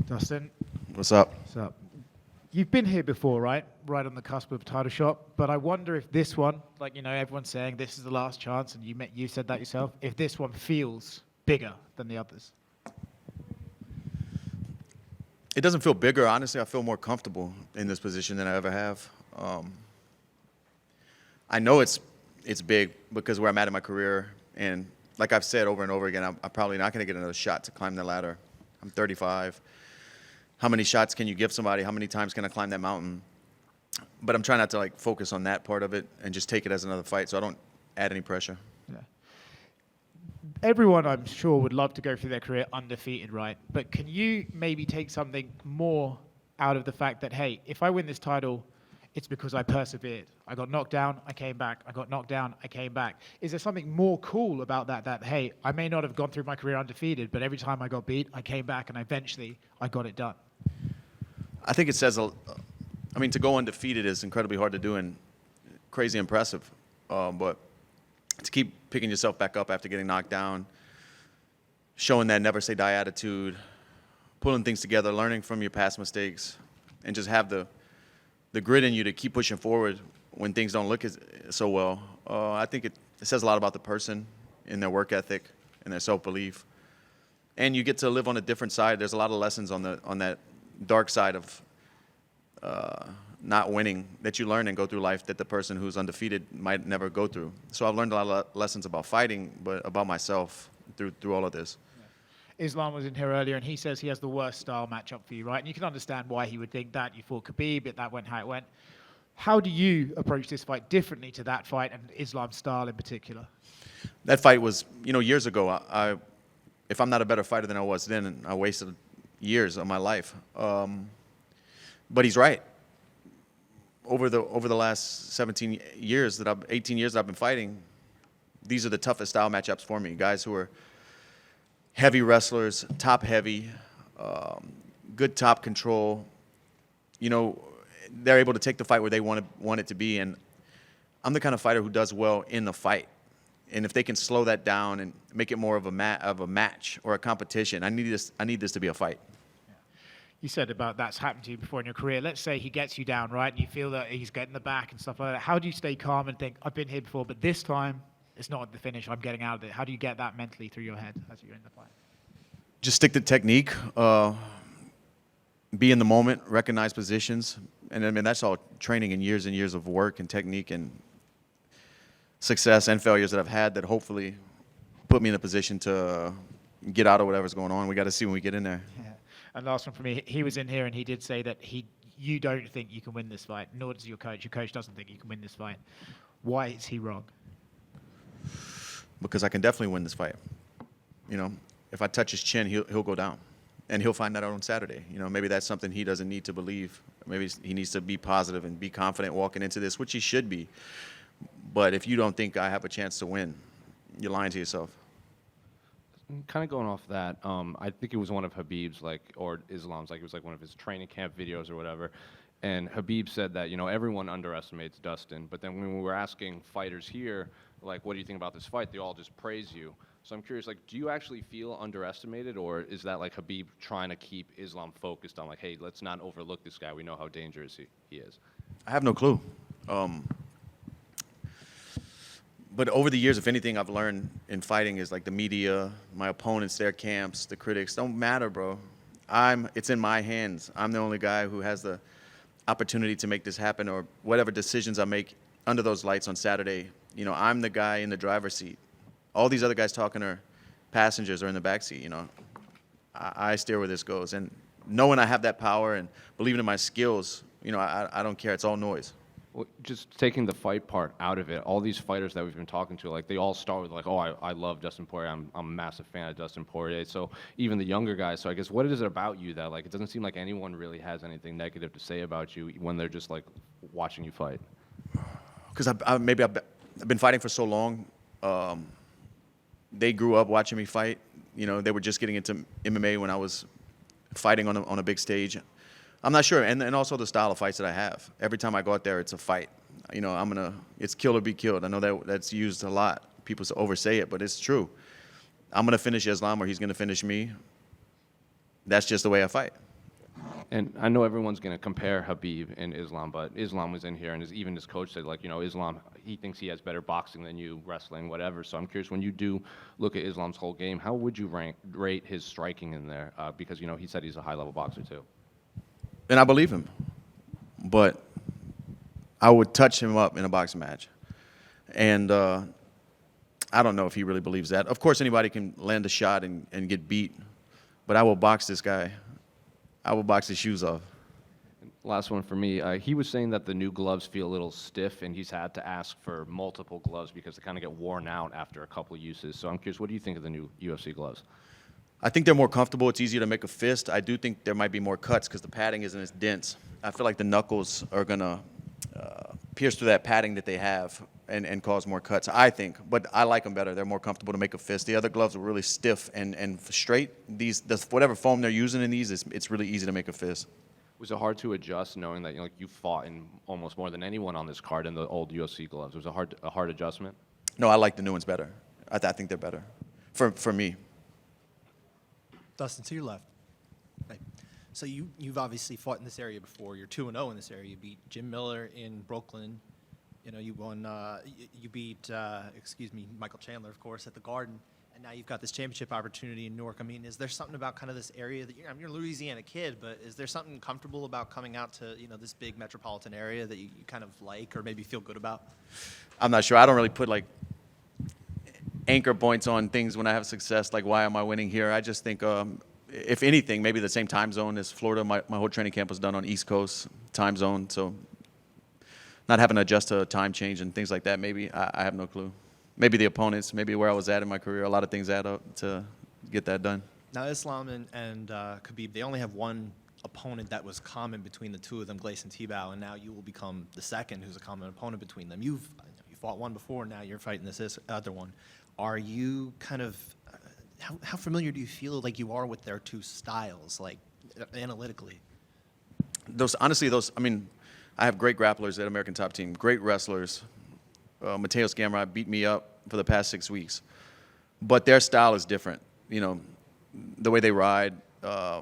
Dustin. What's up? What's up? You've been here before, right? Right on the cusp of a title shot. But I wonder if this one, like, you know, everyone's saying this is the last chance, and you said that yourself, if this one feels bigger than the others. It doesn't feel bigger. Honestly, I feel more comfortable in this position than I ever have. I know it's big because where I'm at in my career, and like I've said over and over again, I'm probably not going to get another shot to climb the ladder. I'm 35. How many shots can you give somebody? How many times can I climb that mountain? But I'm trying not to like focus on that part of it and just take it as another fight, so I don't add any pressure. Yeah. Everyone, I'm sure, would love to go through their career undefeated, right? But can you maybe take something more out of the fact that, hey, if I win this title, it's because I persevered. I got knocked down, I came back. I got knocked down, I came back. Is there something more cool about that, hey, I may not have gone through my career undefeated, but every time I got beat, I came back and eventually I got it done? I think it says, I mean, to go undefeated is incredibly hard to do and crazy impressive. But to keep picking yourself back up after getting knocked down, showing that never say die attitude, pulling things together, learning from your past mistakes, and just have the grit in you to keep pushing forward when things don't look so well. I think it says a lot about the person and their work ethic and their self-belief. And you get to live on a different side. There's a lot of lessons on that dark side of not winning that you learn and go through life that the person who's undefeated might never go through. So I've learned a lot of lessons about fighting, but about myself through all of this. Islam was in here earlier, and he says he has the worst style matchup for you, right? And you can understand why he would think that. You fought Khabib, but that went how it went. How do you approach this fight differently to that fight and Islam's style in particular? That fight was, years ago. If I'm not a better fighter than I was then, I wasted years of my life. But he's right. Over the last 18 years that I've been fighting, these are the toughest style matchups for me. Guys who are heavy wrestlers, top heavy, good top control. They're able to take the fight where they want it to be, and I'm the kind of fighter who does well in the fight. And if they can slow that down and make it more of a match or a competition, I need this to be a fight. You said about that's happened to you before in your career. Let's say he gets you down, right, and you feel that he's getting the back and stuff like that. How do you stay calm and think, I've been here before, but this time it's not the finish, I'm getting out of it? How do you get that mentally through your head as you're in the fight? Just stick to technique, be in the moment, recognize positions. And I mean, that's all training and years of work and technique and success and failures that I've had that hopefully put me in a position to get out of whatever's going on. We got to see when we get in there. Yeah. And last one for me, he was in here and he did say that you don't think you can win this fight, nor does your coach. Your coach doesn't think you can win this fight. Why is he wrong? Because I can definitely win this fight. If I touch his chin, he'll go down. And he'll find that out on Saturday. Maybe that's something he doesn't need to believe. Maybe he needs to be positive and be confident walking into this, which he should be. But if you don't think I have a chance to win, you're lying to yourself. Kind of going off that, I think it was one of Khabib's, or Islam's, it was one of his training camp videos or whatever. And Khabib said that, everyone underestimates Dustin. But then when we were asking fighters here, what do you think about this fight? They all just praise you. So I'm curious, do you actually feel underestimated, or is that Khabib trying to keep Islam focused on hey, let's not overlook this guy. We know how dangerous he is. I have no clue. But over the years, if anything I've learned in fighting is the media, my opponents, their camps, the critics, don't matter, bro. It's in my hands. I'm the only guy who has the opportunity to make this happen, or whatever decisions I make under those lights on Saturday. I'm the guy in the driver's seat. All these other guys talking are passengers or in the backseat. I steer where this goes. And knowing I have that power and believing in my skills, I don't care. It's all noise. Well, just taking the fight part out of it, all these fighters that we've been talking to, they all start with oh, I love Dustin Poirier. I'm a massive fan of Dustin Poirier. So even the younger guys. So I guess what is it about you that it doesn't seem like anyone really has anything negative to say about you when they're just watching you fight? Because I've been fighting for so long. They grew up watching me fight. They were just getting into MMA when I was fighting on a big stage. I'm not sure, and also the style of fights that I have. Every time I go out there, it's a fight. It's kill or be killed. I know that's used a lot. People oversay it, but it's true. I'm gonna finish Islam, or he's gonna finish me. That's just the way I fight. And I know everyone's going to compare Khabib and Islam, but Islam was in here, and even his coach said, like, Islam, he thinks he has better boxing than you, wrestling, whatever. So I'm curious, when you do look at Islam's whole game, how would you rate his striking in there? Because, he said he's a high-level boxer, too. And I believe him. But I would touch him up in a boxing match. And I don't know if he really believes that. Of course, anybody can land a shot and get beat. But I will box this guy. I will box his shoes off. Last one for me. He was saying that the new gloves feel a little stiff, and he's had to ask for multiple gloves because they kind of get worn out after a couple uses. So I'm curious, what do you think of the new UFC gloves? I think they're more comfortable. It's easier to make a fist. I do think there might be more cuts because the padding isn't as dense. I feel like the knuckles are going to pierce through that padding that they have and cause more cuts, I think. But I like them better. They're more comfortable to make a fist. The other gloves are really stiff and straight. Whatever foam they're using in these, it's really easy to make a fist. Was it hard to adjust knowing that you fought in almost more than anyone on this card in the old UFC gloves? Was it a hard adjustment? No, I like the new ones better. I think they're better for me. Dustin, to your left. Right. So you've obviously fought in this area before. You're 2-0 in this area. You beat Jim Miller in Brooklyn. You won. You beat Michael Chandler, of course, at the Garden. And now you've got this championship opportunity in Newark. I mean, is there something about kind of this area that you're a Louisiana kid, but is there something comfortable about coming out to this big metropolitan area that you kind of like or maybe feel good about? I'm not sure. I don't really put like anchor points on things when I have success. Like, why am I winning here? I just think, if anything, maybe the same time zone as Florida. My whole training camp was done on East Coast time zone, so not having to adjust to a time change and things like that. Maybe I have no clue. Maybe the opponents, maybe where I was at in my career. A lot of things add up to get that done. Now, Islam and Khabib, they only have one opponent that was common between the two of them, Gleison Tebow, and now you will become the second who's a common opponent between them. You fought one before, now you're fighting this other one. Are you kind of how familiar do you feel like you are with their two styles, like analytically? I mean, I have great grapplers at American Top Team, great wrestlers. Mateus Gamrot beat me up for the past 6 weeks. But their style is different. The way they ride, the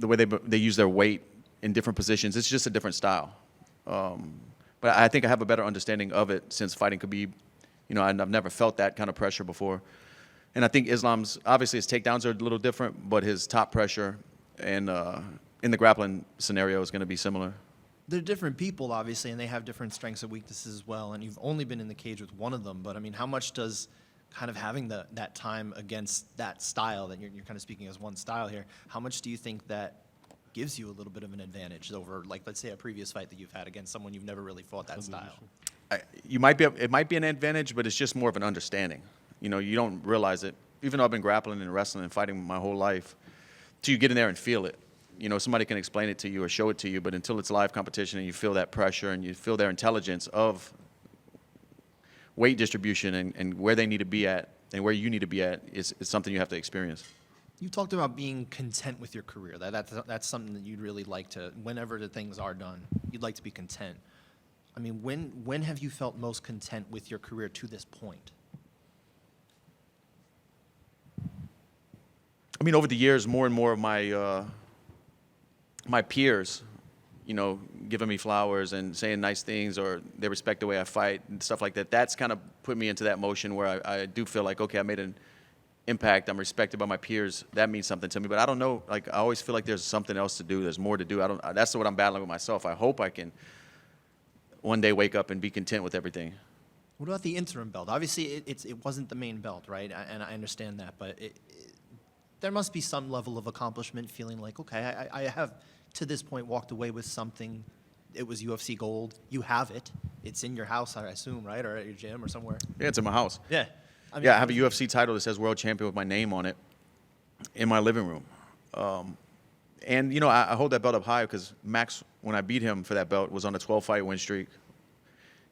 way they use their weight in different positions, it's just a different style. But I think I have a better understanding of it since fighting Khabib. I've never felt that kind of pressure before. And I think Islam's, obviously his takedowns are a little different, but his top pressure and in the grappling scenario is going to be similar. They're different people, obviously, and they have different strengths and weaknesses as well, and you've only been in the cage with one of them, but, I mean, how much does kind of having that time against that style, that you're kind of speaking as one style here, how much do you think that gives you a little bit of an advantage over, like, let's say a previous fight that you've had against someone you've never really fought that style? It might be an advantage, but it's just more of an understanding. You don't realize it. Even though I've been grappling and wrestling and fighting my whole life, till you get in there and feel it. Somebody can explain it to you or show it to you, but until it's live competition and you feel that pressure and you feel their intelligence of weight distribution and where they need to be at and where you need to be at is something you have to experience. You talked about being content with your career. That's something that you'd really like to, whenever the things are done, you'd like to be content. I mean, when have you felt most content with your career to this point? I mean, over the years, more and more of my peers, giving me flowers and saying nice things, or they respect the way I fight and stuff like that. That's kind of put me into that motion where I do feel like, okay, I made an impact. I'm respected by my peers. That means something to me. But I don't know. Like, I always feel like there's something else to do. There's more to do. That's what I'm battling with myself. I hope I can one day wake up and be content with everything. What about the interim belt? Obviously, it wasn't the main belt, right? And I understand that, but there must be some level of accomplishment, feeling like, okay, I have to this point walked away with something. It was UFC gold. You have it. It's in your house, I assume, right? Or at your gym or somewhere. Yeah, it's in my house. Yeah. I have a UFC title that says world champion with my name on it in my living room. And, I hold that belt up high because Max, when I beat him for that belt, was on a 12-fight win streak.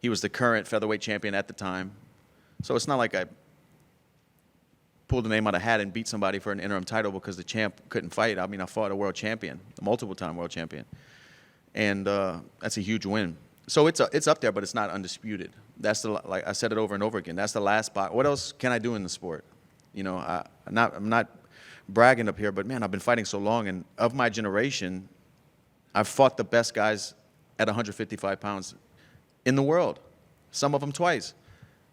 He was the current featherweight champion at the time. So it's not like I pulled the name out of a hat and beat somebody for an interim title because the champ couldn't fight. I mean, I fought a world champion, a multiple-time world champion. And that's a huge win. So it's up there, but it's not undisputed. Like I said it over and over again. That's the last spot. What else can I do in the sport? I'm not bragging up here, but man, I've been fighting so long, and of my generation, I've fought the best guys at 155 pounds in the world, some of them twice.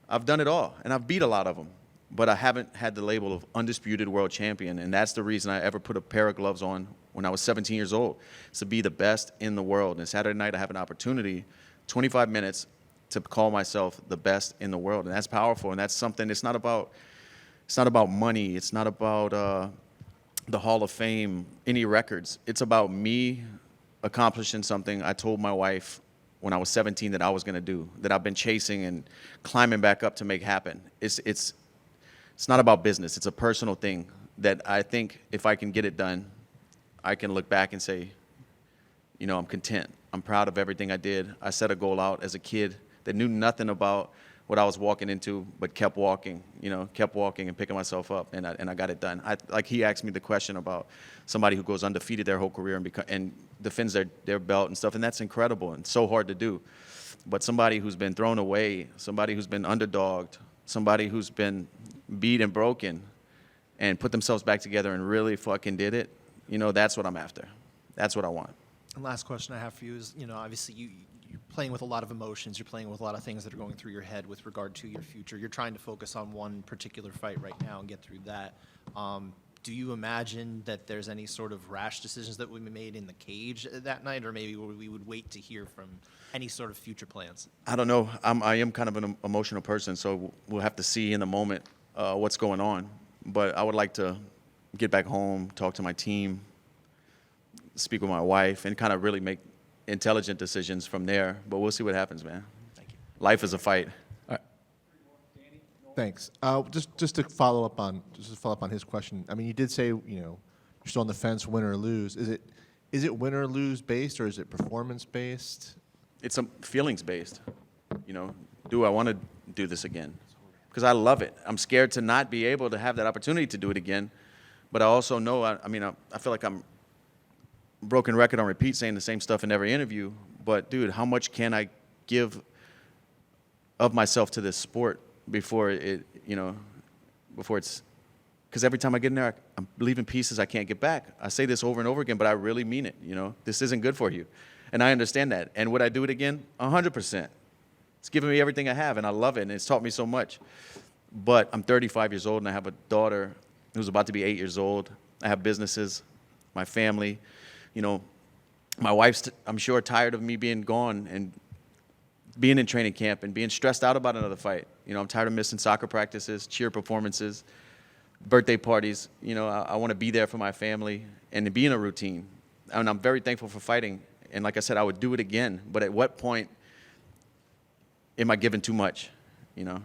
I've done it all, and I've beat a lot of them, but I haven't had the label of undisputed world champion, and that's the reason I ever put a pair of gloves on when I was 17 years old, is to be the best in the world. And Saturday night, I have an opportunity, 25 minutes, to call myself the best in the world, and that's powerful, and that's something. It's not about money. It's not about the Hall of Fame, any records. It's about me accomplishing something I told my wife when I was 17 that I was going to do, that I've been chasing and climbing back up to make happen. It's not about business. It's a personal thing that I think if I can get it done, I can look back and say, you know, I'm content. I'm proud of everything I did. I set a goal out as a kid that knew nothing about what I was walking into, but kept walking and picking myself up, and I got it done. Like he asked me the question about somebody who goes undefeated their whole career and defends their belt and stuff, and that's incredible and so hard to do. But somebody who's been thrown away, somebody who's been underdogged, somebody who's been beat and broken and put themselves back together and really fucking did it, you know, that's what I'm after. That's what I want. And last question I have for you is, you know, obviously you're playing with a lot of emotions. You're playing with a lot of things that are going through your head with regard to your future. You're trying to focus on one particular fight right now and get through that. Do you imagine that there's any sort of rash decisions that would be made in the cage that night, or maybe we would wait to hear from any sort of future plans? I don't know. I am kind of an emotional person, so we'll have to see in the moment what's going on. But I would like to get back home, talk to my team, speak with my wife, and kind of really make intelligent decisions from there. But we'll see what happens, man. Thank you. Life is a fight. Thanks. Just to follow up on his question. I mean, you did say, you know, you're still on the fence, win or lose. Is it win or lose based, or is it performance based? It's feelings based. You know, do I want to do this again? Because I love it. I'm scared to not be able to have that opportunity to do it again. But I also know, I feel like I'm broken record on repeat saying the same stuff in every interview. But dude, how much can I give of myself to this sport before it's, because every time I get in there, I'm leaving pieces I can't get back. I say this over and over again, but I really mean it. You know, this isn't good for you. And I understand that. And would I do it again? 100%. It's given me everything I have, and I love it, and it's taught me so much. But I'm 35 years old, and I have a daughter who's about to be 8 years old. I have businesses, my family. You know, my wife's, I'm sure, tired of me being gone and being in training camp and being stressed out about another fight. You know, I'm tired of missing soccer practices, cheer performances, birthday parties. You know, I want to be there for my family and to be in a routine. And I'm very thankful for fighting. And like I said, I would do it again. But at what point am I giving too much, you know?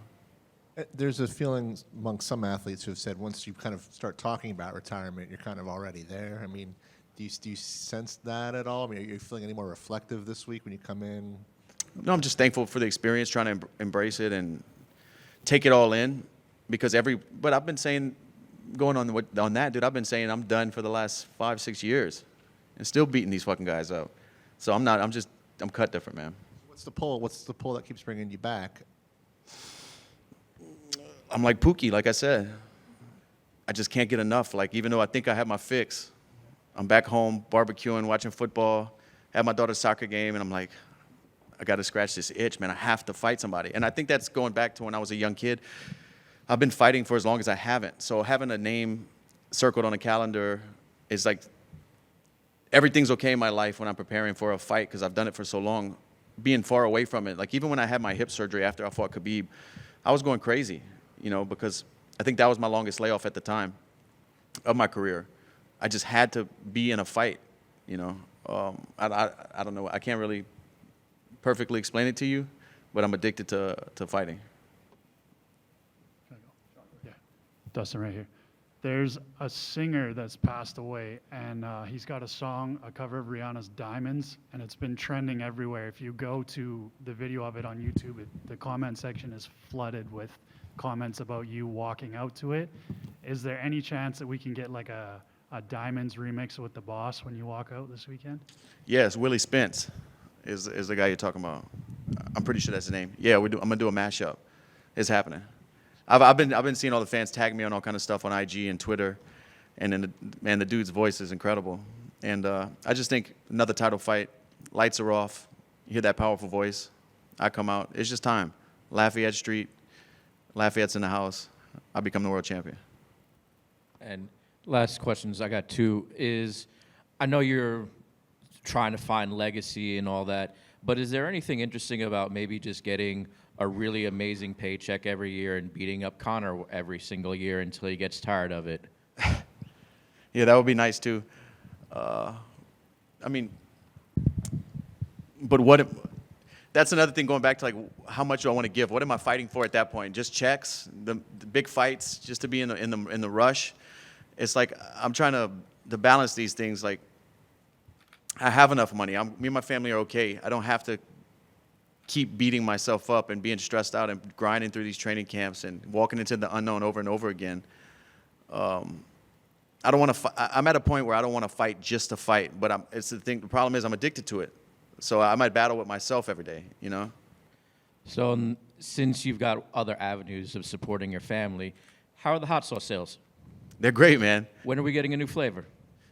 There's a feeling among some athletes who have said once you kind of start talking about retirement, you're kind of already there. I mean, do you sense that at all? I mean, are you feeling any more reflective this week when you come in? No, I'm just thankful for the experience, trying to embrace it and take it all in. Because but I've been saying, going on that, dude, I've been saying I'm done for the last 5-6 years and still beating these fucking guys up. So I'm cut different, man. What's the pull? What's the pull that keeps bringing you back? I'm like Pookie, like I said. I just can't get enough. Like, even though I think I have my fix, I'm back home barbecuing, watching football, have my daughter's soccer game, and I'm like, I got to scratch this itch, man. I have to fight somebody. And I think that's going back to when I was a young kid. I've been fighting for as long as I haven't. So having a name circled on a calendar is like, everything's okay in my life when I'm preparing for a fight because I've done it for so long. Being far away from it, like even when I had my hip surgery after I fought Khabib, I was going crazy, you know, because I think that was my longest layoff at the time of my career. I just had to be in a fight, you know. I don't know. I can't really perfectly explain it to you, but I'm addicted to fighting. Yeah, Dustin right here. There's a singer that's passed away, and he's got a song, a cover of Rihanna's Diamonds, and it's been trending everywhere. If you go to the video of it on YouTube, the comment section is flooded with comments about you walking out to it. Is there any chance that we can get like a Diamonds remix with the Boss when you walk out this weekend? Yes, Willie Spence is the guy you're talking about. I'm pretty sure that's his name. Yeah, I'm gonna do a mashup. It's happening. I've been seeing all the fans tag me on all kind of stuff on IG and Twitter. And then, man, the dude's voice is incredible. And I just think another title fight, lights are off, you hear that powerful voice, I come out, it's just time. Lafayette Street, Lafayette's in the house, I become the world champion. And last questions, I got two, is I know you're trying to find legacy and all that, but is there anything interesting about maybe just getting a really amazing paycheck every year and beating up Conor every single year until he gets tired of it? Yeah, that would be nice too. I mean, but that's another thing going back to like how much do I want to give? What am I fighting for at that point? Just checks, the big fights, just to be in the rush. It's like I'm trying to balance these things. Like I have enough money. Me and my family are okay. I don't have to keep beating myself up and being stressed out and grinding through these training camps and walking into the unknown over and over again. I don't want to. I'm at a point where I don't want to fight just to fight. But it's the thing. The problem is I'm addicted to it. So I might battle with myself every day. You know. So since you've got other avenues of supporting your family, how are the hot sauce sales? They're great, man. When are we getting a new flavor?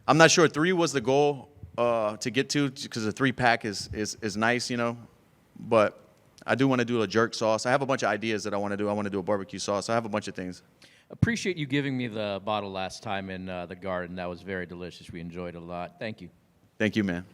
I'm not sure. 3 was the goal to get to, because the 3-pack is nice, you know. But I do want to do a jerk sauce. I have a bunch of ideas that I want to do. I want to do a barbecue sauce. I have a bunch of things. Appreciate you giving me the bottle last time in the garden. That was very delicious. We enjoyed it a lot. Thank you. Thank you, man.